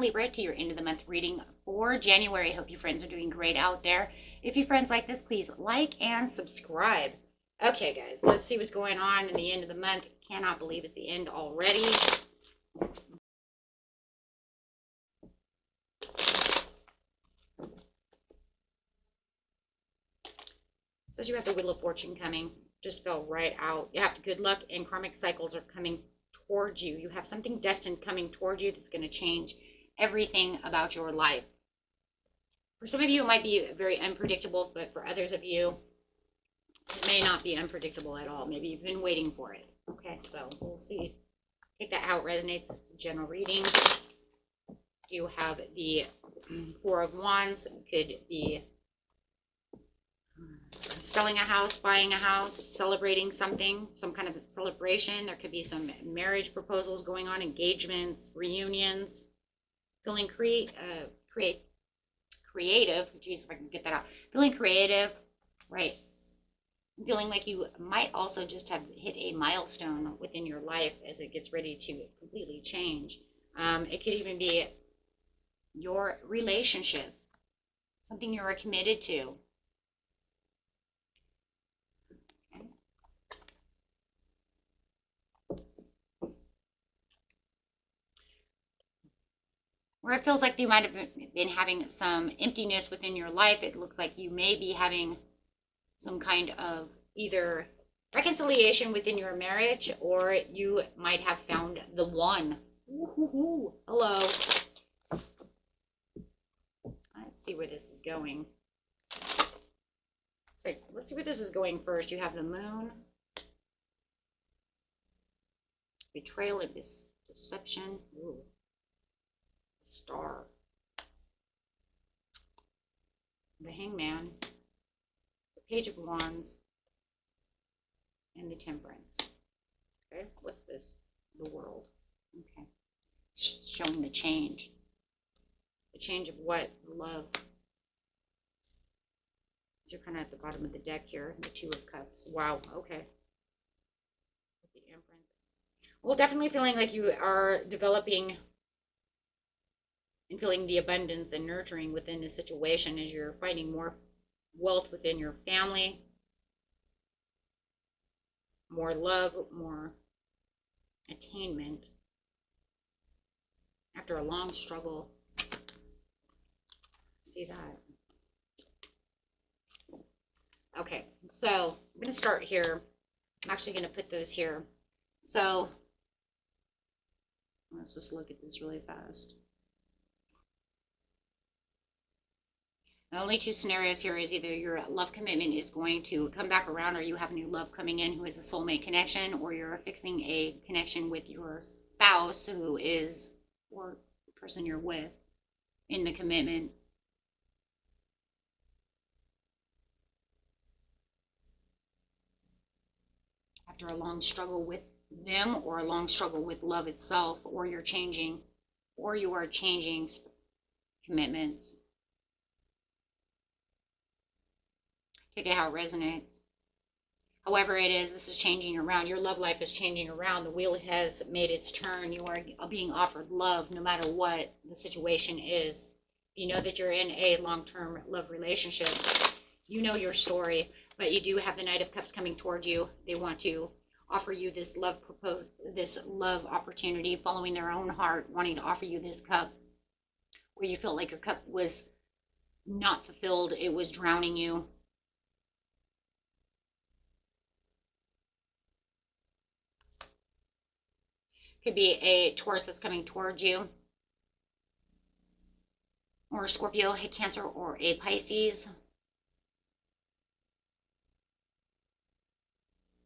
Libra, to your end of the month reading for January. I hope you friends are doing great out there. If you friends like this, please like and subscribe. Okay, guys, let's see what's going on in the end of the month. Cannot believe it's the end already. Says you have the Wheel of Fortune coming. Just fell right out. You have good luck and karmic cycles are coming towards you. You have something destined coming towards you that's going to change everything about your life. For some of you, it might be very unpredictable, but for others of you, it may not be unpredictable at all. Maybe you've been waiting for it. Okay, so we'll see. Take that how it resonates. It's a general reading. You have the Four of Wands. Could be selling a house, buying a house, celebrating something, some kind of celebration. There could be some marriage proposals going on, engagements, reunions, feeling creative. Geez, if I can get that out. Feeling creative, right? Feeling like you might also just have hit a milestone within your life as it gets ready to completely change. It could even be your relationship, something you are committed to. Where it feels like you might have been having some emptiness within your life, it looks like you may be having some kind of either reconciliation within your marriage, or you might have found the one. Hello. Let's see where this is going. So let's see where this is going first. You have the Moon, betrayal and deception. Ooh. Star, the Hangman, the Page of Wands, and the Temperance. Okay, what's this? The World. Okay, it's showing the change. The change of what? Love. You're kind of at the bottom of the deck here. The Two of Cups. Wow. Okay. The Empress. Well, definitely feeling like you are developing and feeling the abundance and nurturing within the situation as you're finding more wealth within your family, more love, more attainment after a long struggle. See that? Okay, so I'm going to start here. I'm actually going to put those here. So let's just look at this really fast. The only two scenarios here is either your love commitment is going to come back around, or you have a new love coming in who is a soulmate connection, or you're fixing a connection with your spouse who is, or the person you're with in the commitment. After a long struggle with them, or a long struggle with love itself, or you're changing, or you are changing commitments. Take it how it resonates. However it is, this is changing around. Your love life is changing around. The wheel has made its turn. You are being offered love no matter what the situation is. You know that you're in a long-term love relationship. You know your story, but you do have the Knight of Cups coming toward you. They want to offer you this love opportunity, following their own heart, wanting to offer you this cup where you felt like your cup was not fulfilled. It was drowning you. Could be a Taurus that's coming towards you, or a Scorpio, a Cancer, or a Pisces.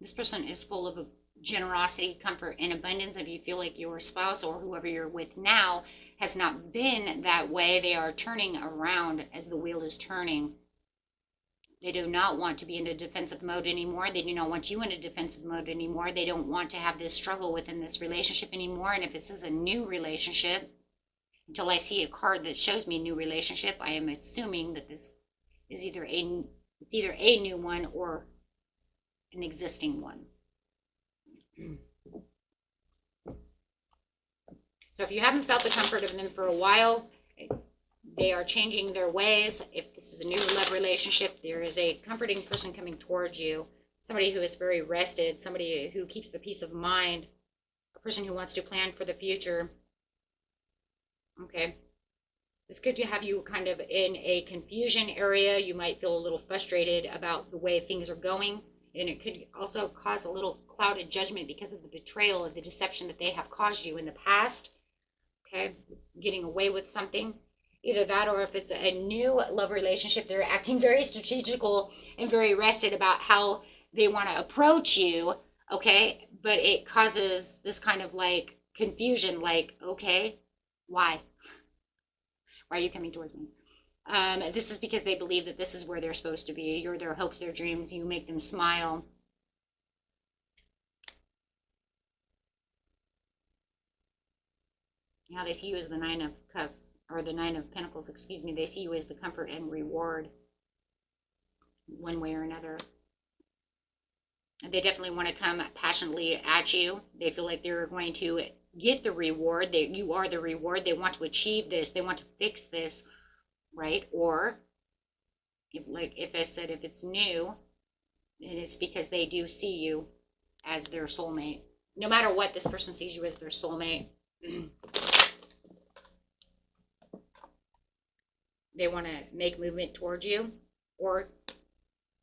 This person is full of generosity, comfort, and abundance. If you feel like your spouse or whoever you're with now has not been that way, they are turning around as the wheel is turning. They do not want to be in a defensive mode anymore. They do not want you in a defensive mode anymore. They don't want to have this struggle within this relationship anymore. And if this is a new relationship, until I see a card that shows me new relationship, I am assuming that this is either a new one or an existing one. So if you haven't felt the comfort of them for a while, they are changing their ways. If this is a new love relationship, there is a comforting person coming towards you. Somebody who is very rested, somebody who keeps the peace of mind, a person who wants to plan for the future. Okay. This could have you kind of in a confusion area. You might feel a little frustrated about the way things are going. And it could also cause a little clouded judgment because of the betrayal of the deception that they have caused you in the past. Okay. Getting away with something. Either that, or if it's a new love relationship, they're acting very strategical and very rested about how they want to approach you. Okay. But it causes this kind of like confusion, like, okay, why? Why are you coming towards me? This is because they believe that this is where they're supposed to be. You're their hopes, their dreams. You make them smile. Now they see you as the Nine of Cups, or the Nine of Pentacles, excuse me. They see you as the comfort and reward, one way or another. And they definitely want to come passionately at you. They feel like they're going to get the reward. You are the reward. They want to achieve this. They want to fix this, right? Or, if I said, if it's new, then it's because they do see you as their soulmate. No matter what, this person sees you as their soulmate. They want to make movement towards you or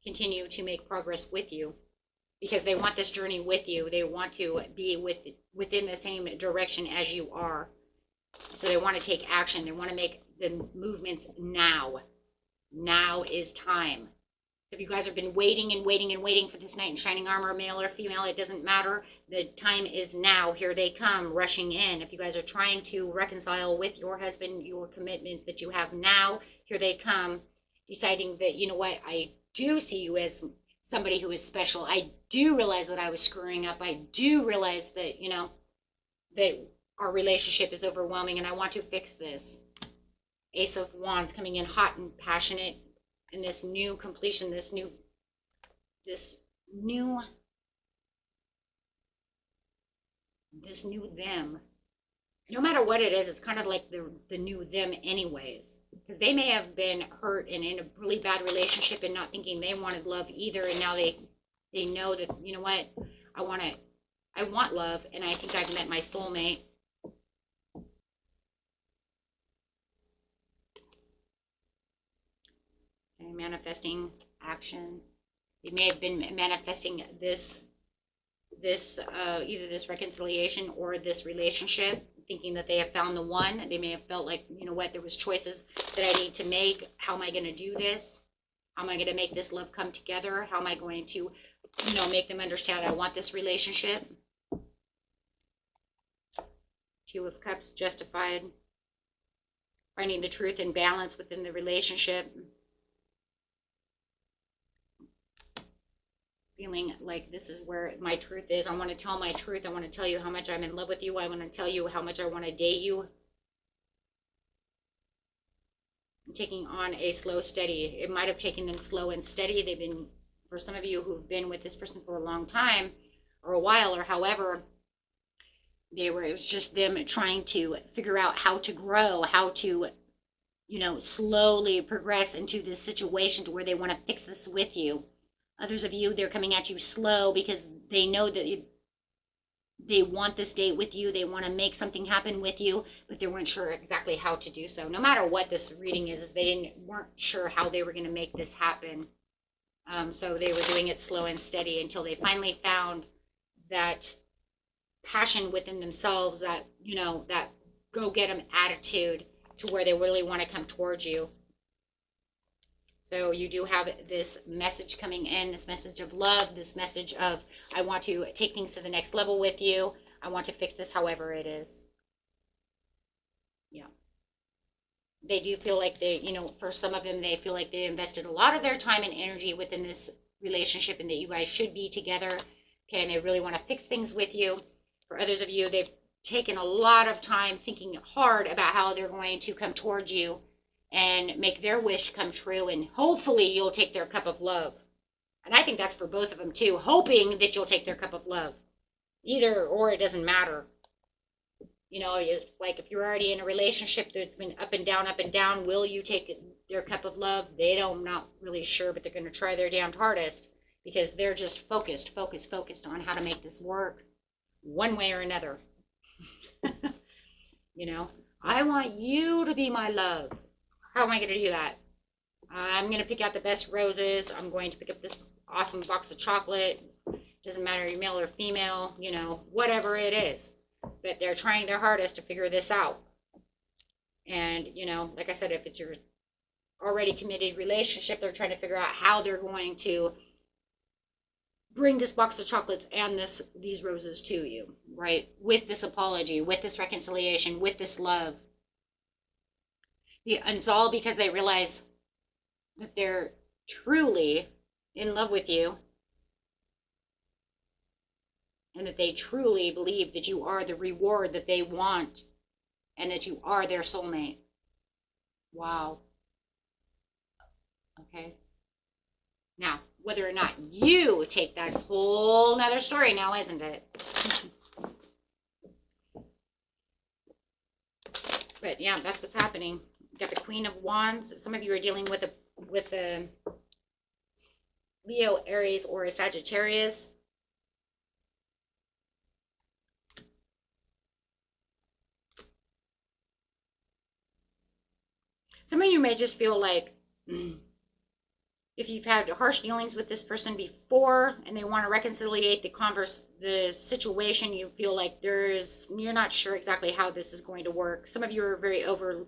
continue to make progress with you, because they want this journey with you. They want to be within the same direction as you are. So they want to take action. They want to make the movements now. Now is time. If you guys have been waiting and waiting and waiting for this knight in shining armor, male or female, it doesn't matter. The time is now. Here they come, rushing in. If you guys are trying to reconcile with your husband, your commitment that you have now, here they come, deciding that, you know what, I do see you as somebody who is special. I do realize that I was screwing up. I do realize that, you know, that our relationship is overwhelming and I want to fix this. Ace of Wands coming in hot and passionate. And this new completion, this new them. No matter what it is, it's kind of like the new them anyways. Because they may have been hurt and in a really bad relationship and not thinking they wanted love either. And now they know that, you know what, I want love, and I think I've met my soulmate. Manifesting action. They may have been manifesting this either this reconciliation or this relationship, thinking that they have found the one. They may have felt like, you know what, there was choices that I need to make. How am I going to do this? How am I going to make this love come together? How am I going to, you know, make them understand I want this relationship? Two of Cups, justified. Finding the truth and balance within the relationship. Feeling like this is where my truth is. I want to tell my truth. I want to tell you how much I'm in love with you. I want to tell you how much I want to date you. I'm taking on a slow, steady. It might have taken them slow and steady. They've been, for some of you who've been with this person for a long time or a while or however, it was just them trying to figure out how to grow, how to, you know, slowly progress into this situation to where they want to fix this with you. Others of you, they're coming at you slow because they know that they want this date with you. They want to make something happen with you, but they weren't sure exactly how to do so. No matter what this reading is they weren't sure how they were going to make this happen. So they were doing it slow and steady until they finally found that passion within themselves, that, you know, that go-get-em attitude to where they really want to come towards you. So you do have this message coming in, this message of love, this message of, I want to take things to the next level with you. I want to fix this however it is. Yeah. They do feel like they, you know, for some of them, they feel like they invested a lot of their time and energy within this relationship and that you guys should be together. Okay, and they really want to fix things with you. For others of you, they've taken a lot of time thinking hard about how they're going to come towards you and make their wish come true, and hopefully you'll take their cup of love. And I think that's for both of them too, hoping that you'll take their cup of love. Either or, it doesn't matter. You know, it's like if you're already in a relationship that's been up and down, will you take their cup of love? They don't, I'm not really sure, but they're going to try their damned hardest because they're just focused on how to make this work one way or another. You know, I want you to be my love. How am I going to do that? I'm going to pick out the best roses. I'm going to pick up this awesome box of chocolate. Doesn't matter if you're male or female, you know, whatever it is. But they're trying their hardest to figure this out. And, you know, like I said, if it's your already committed relationship, they're trying to figure out how they're going to bring this box of chocolates and these roses to you, right? With this apology, with this reconciliation, with this love. And it's all because they realize that they're truly in love with you and that they truly believe that you are the reward that they want and that you are their soulmate. Wow. Okay. Now, whether or not you take that's a whole nother story now, isn't it? But yeah, that's what's happening. You got the Queen of Wands. Some of you are dealing with a Leo, Aries, or a Sagittarius. Some of you may just feel like if you've had harsh dealings with this person before and they want to reconciliate the situation, you feel like you're not sure exactly how this is going to work. Some of you are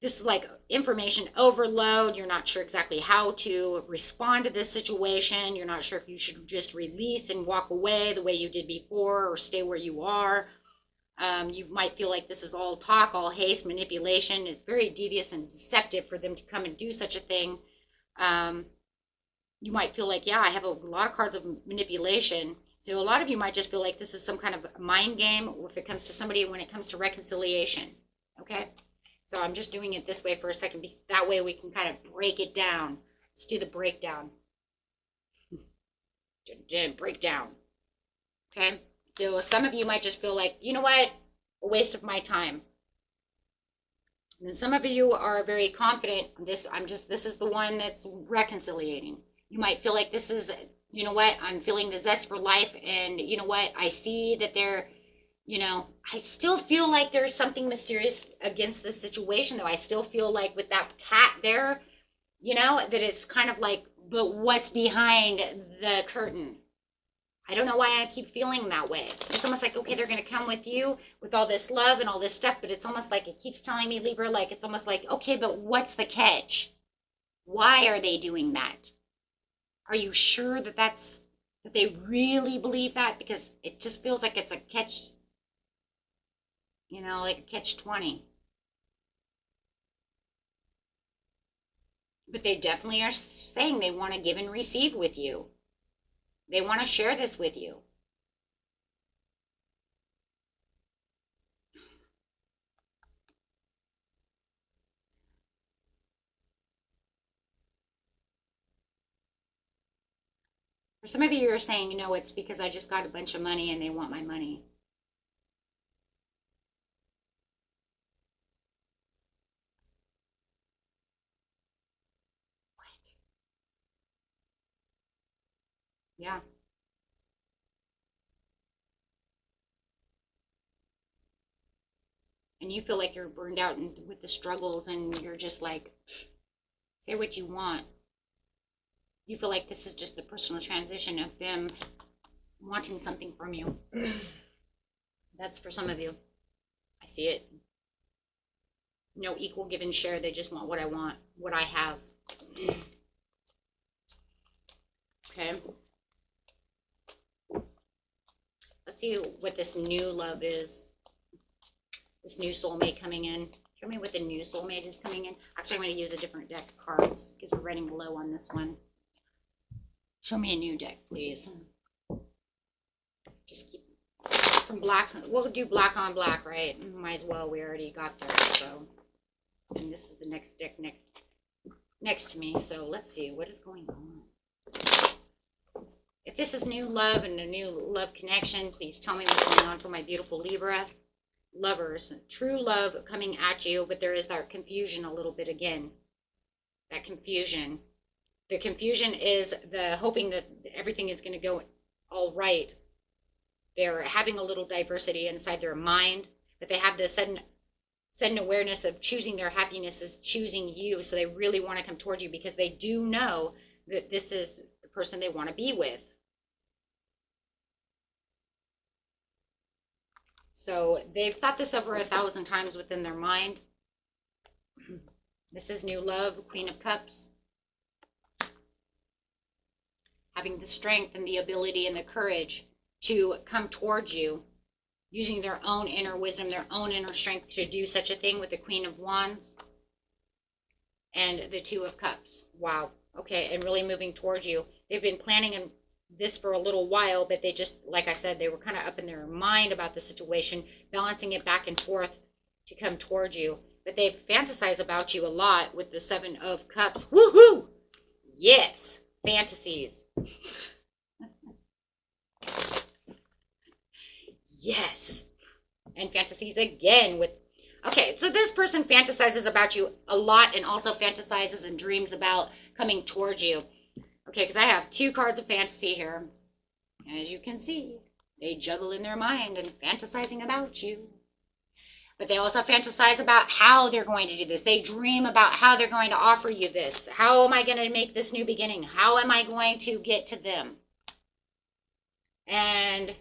this is like information overload. You're not sure exactly how to respond to this situation. You're not sure if you should just release and walk away the way you did before or stay where you are. You might feel like this is all talk, all haste, manipulation. It's very devious and deceptive for them to come and do such a thing. You might feel like, yeah, I have a lot of cards of manipulation. So a lot of you might just feel like this is some kind of mind game or if it comes to somebody when it comes to reconciliation. Okay? So I'm just doing it this way for a second. That way we can kind of break it down. Let's do the breakdown. Breakdown. Okay? So some of you might just feel like, you know what? A waste of my time. And then some of you are very confident. This is the one that's reconciliating. You might feel like this is, you know what? I'm feeling the zest for life. And you know what? I see that they're, you know, I still feel like there's something mysterious against this situation, though. I still feel like with that cat there, you know, that it's kind of like, but what's behind the curtain? I don't know why I keep feeling that way. It's almost like, okay, they're going to come with you with all this love and all this stuff, but it's almost like it keeps telling me, Libra, like it's almost like, okay, but what's the catch? Why are they doing that? Are you sure that they really believe that? Because it just feels like it's a catch, you know, like a catch-20. But they definitely are saying they want to give and receive with you. They want to share this with you. For some of you, you're saying, you know, it's because I just got a bunch of money and they want my money. What? Yeah. And you feel like you're burned out with the struggles and you're just like, say what you want. You feel like this is just the personal transition of them wanting something from you. That's for some of you. I see it. No equal give and share. They just want what I want, what I have. Okay. Let's see what this new love is. This new soulmate coming in. Show me what the new soulmate is coming in. Actually, I'm going to use a different deck of cards because we're running low on this one. Show me a new deck, please. Just keep from black. We'll do black on black, right? Might as well. We already got there. So, and this is the next deck next to me. So let's see what is going on. If this is new love and a new love connection, please tell me what's going on for my beautiful Libra. Lovers, true love coming at you, but there is that confusion a little bit again. That confusion. The confusion is the hoping that everything is going to go all right. They're having a little diversity inside their mind, but they have this sudden awareness of choosing their happiness is choosing you. So they really want to come toward you because they do know that this is the person they want to be with. So they've thought this over 1,000 times within their mind. This is new love, Queen of Cups. Having the strength and the ability and the courage to come towards you, using their own inner wisdom, their own inner strength to do such a thing with the Queen of Wands and the Two of Cups. Wow. Okay, and really moving towards you. They've been planning this for a little while, but they just, like I said, they were kind of up in their mind about the situation, balancing it back and forth to come towards you. But they fantasize about you a lot with the Seven of Cups. Woohoo! Yes, fantasies. Yes. And fantasies again with, okay, so this person fantasizes about you a lot and also fantasizes and dreams about coming towards you. Okay, because I have 2 cards of fantasy here. As you can see, they juggle in their mind and fantasizing about you. But they also fantasize about how they're going to do this. They dream about how they're going to offer you this. How am I going to make this new beginning? How am I going to get to them? And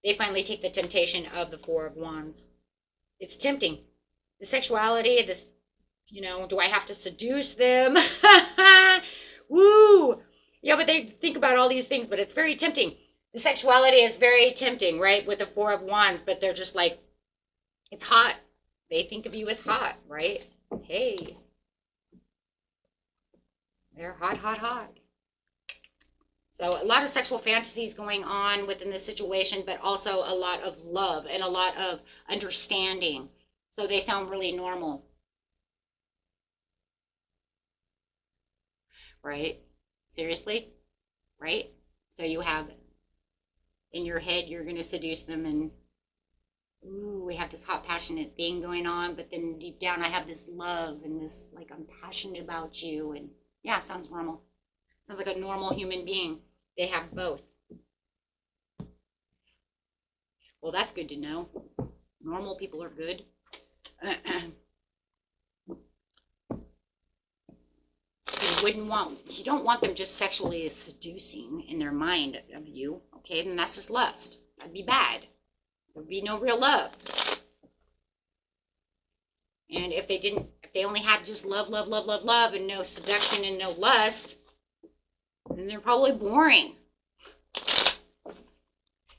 they finally take the temptation of the Four of Wands. It's tempting. The sexuality, this, do I have to seduce them? Woo! Yeah, but they think about all these things, but it's very tempting. The sexuality is very tempting, right? With the Four of Wands, but they're just like, it's hot. They think of you as hot, right? Hey. They're hot, hot, hot. So a lot of sexual fantasies going on within this situation, but also a lot of love and a lot of understanding. So they sound really normal. Right? Seriously? Right? So you have, in your head, you're going to seduce them and, ooh, we have this hot, passionate thing going on, but then deep down I have this love and this, like, I'm passionate about you. And yeah, sounds normal. Sounds like a normal human being. They have both. Well, that's good to know. Normal people are good. You don't want them just sexually seducing in their mind of you. Okay, then that's just lust. That'd be bad. There'd be no real love. And if they only had just love, love, love, love, love, and no seduction and no lust, then they're probably boring.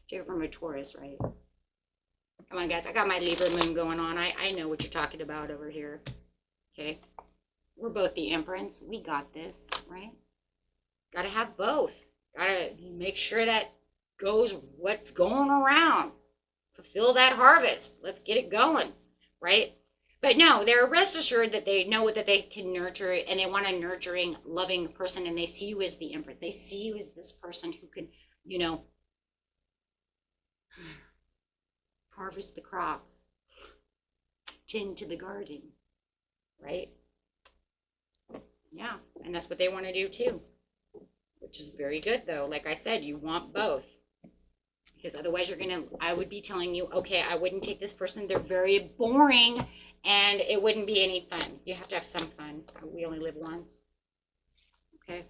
Take it from a Taurus, right? Come on, guys. I got my Libra moon going on. I know what you're talking about over here. Okay? We're both the Empress. We got this, right? Got to have both. Got to make sure that goes what's going around. Fulfill that harvest. Let's get it going, right? But no, they're rest assured that they know that they can nurture it, and they want a nurturing, loving person, and they see you as the Empress. They see you as this person who can, harvest the crops, tend to the garden, right? Yeah, and that's what they want to do too, which is very good though. Like I said, you want both. Because otherwise I would be telling you, okay, I wouldn't take this person. They're very boring and it wouldn't be any fun. You have to have some fun. We only live once. Okay.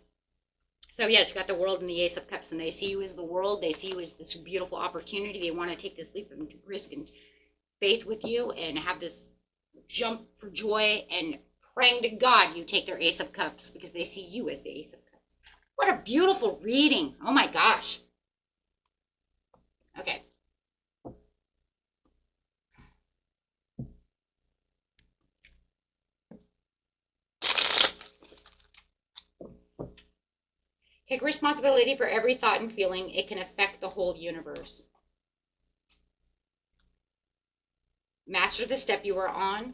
So yes, you got the World and the Ace of Cups, and they see you as the world. They see you as this beautiful opportunity. They want to take this leap of risk and faith with you and have this jump for joy and praying to God you take their Ace of Cups because they see you as the Ace of Cups. What a beautiful reading. Oh my gosh. Okay. Take responsibility for every thought and feeling. It can affect the whole universe. Master the step you are on.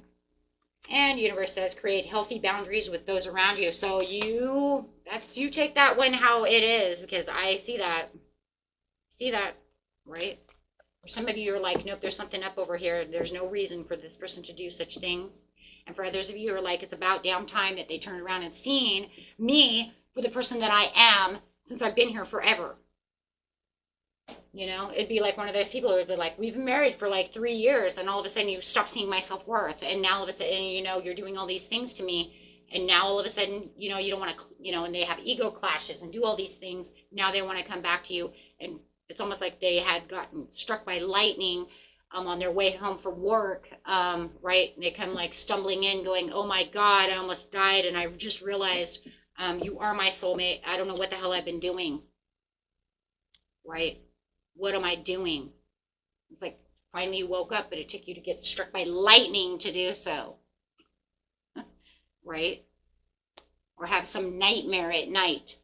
And universe says create healthy boundaries with those around you. So you take that one how it is, because I see that. See that, right? For some of you are like, nope, there's something up over here. There's no reason for this person to do such things. And for others of you who are like, it's about damn time that they turn around and seen me for the person that I am, since I've been here forever. You know, it'd be like one of those people who would be like, we've been married for like 3 years, and all of a sudden you stop seeing my self-worth, and now all of a sudden, you know, you're doing all these things to me, and now all of a sudden, you know, you don't want to, you know, and they have ego clashes and do all these things. Now they want to come back to you, and it's almost like they had gotten struck by lightning on their way home from work, right? And they come like stumbling in going, oh my God, I almost died, and I just realized you are my soulmate. I don't know what the hell I've been doing, right? What am I doing? It's like finally you woke up, but it took you to get struck by lightning to do so, right? Or have some nightmare at night,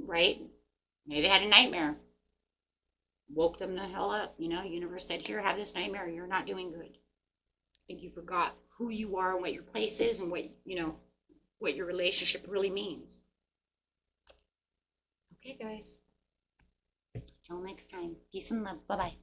right? Maybe they had a nightmare. Woke them the hell up, you know, universe said, here, have this nightmare. You're not doing good. I think you forgot who you are and what your place is and what, you know, what your relationship really means. Okay, guys. Till next time. Peace and love. Bye-bye.